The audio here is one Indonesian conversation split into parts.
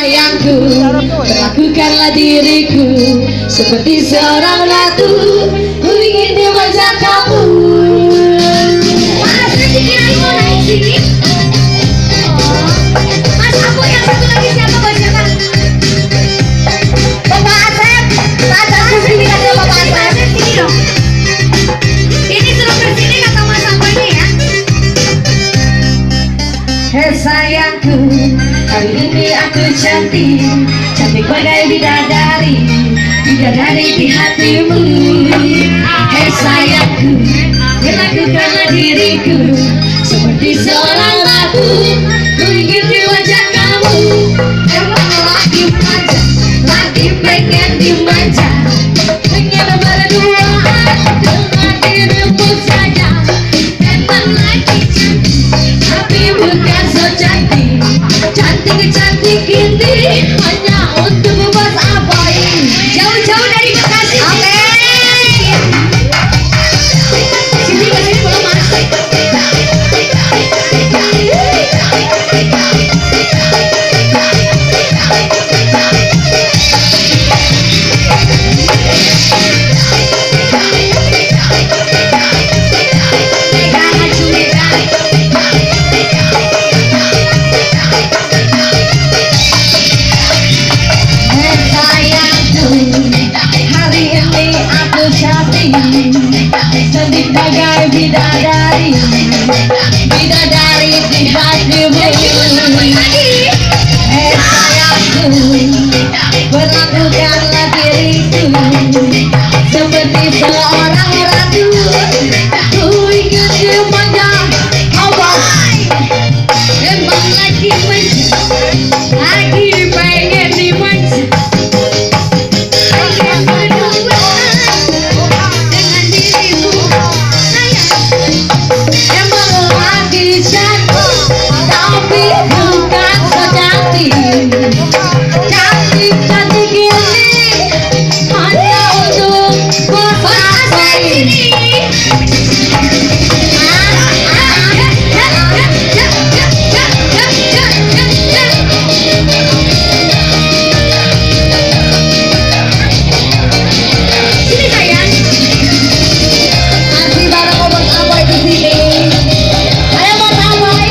sayangku, lakukanlah diriku seperti seorang ratu. Ku ingin di wajah kamu. Mas dikirain mau naik sini. Mas aku yang satu lagi siapa bos siapa? Bapak Asep. Pak Asep sini ada Bapak Asep sini dong. Ini suruh bersini kata Mas aku ini ya. Hei sayangku, kali ini aku cantik, cantik bagai bidadari, bidadari di hatimu. Hei sayangku, lakukanlah diriku seperti seorang ratu. Ku ingin di wajah kamu. Emang lagi manja, lagi pengen dimanja, pengen berduaan dengan dirimu saja. Emang lagi cantik, tapi bukan so cantik. Cantik-cantik ini hanya untuk Mas Aboy. Jauh-jauh dari Bekasi. Sini ke sini belum Mas. Cantik bagai bidadari, bidadari di hatimu. Sayangku, perlakukanlah diriku seperti seorang ratu. Ku ingin dimanja, emang lagi manja, lagi pengen dimanja. Cantik-cantik ini hanya untuk Mas Aboy. Sini sayang, masih bareng Mas Aboy di sini. Ayo Mas Aboy.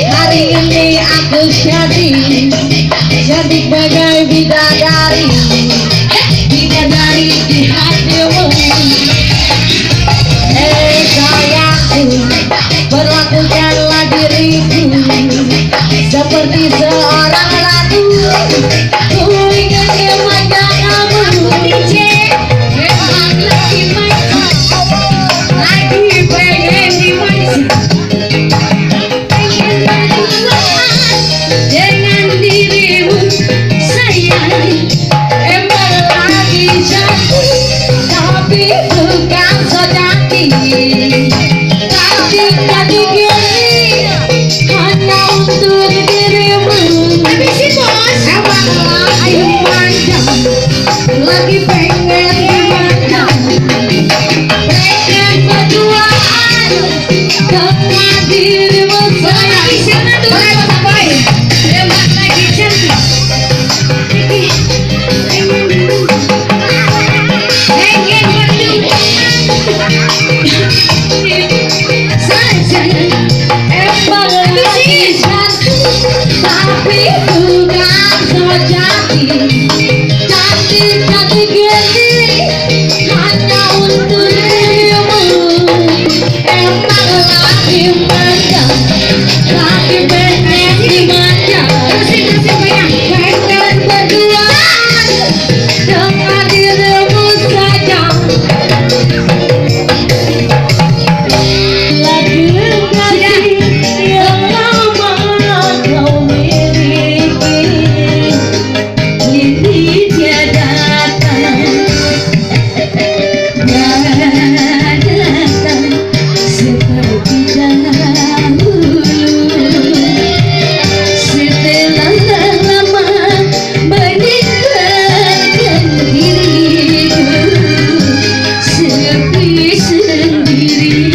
Hari ini aku cantik bagai bidadari, bidadari di hatimu. Sayangku, perlakukanlah diriku seperti seorang ratu. Ku ingin dimanja kamu. Emang lagi manja, lagi pengen dimanja. Dengan dirimu sayang, emang lagi cantik, tapi bukan so cantik. Cantik-cantik ini hanya untuk dirimu. Habisin bos. Emang lagi manja, lagi pengen dimanja, pengen berduaan dengan dirimu sayang. Habisin tuh Mas Aboy. Emang lagi cantik, pengen berduaan saja. Emang lagi cantik, tapi bukan so cantik. Cantik-cantik ini hanya untuk dirimu. Emang lagi manja, lagi pengen dimanja, Terusin banyak. pengen berduaan dengan dirimu saja. Lagi yang lama kau miliki, ini dia datang, datang seperti dahulu. Setelah lama meninggalkan diriku, sepi sendiri.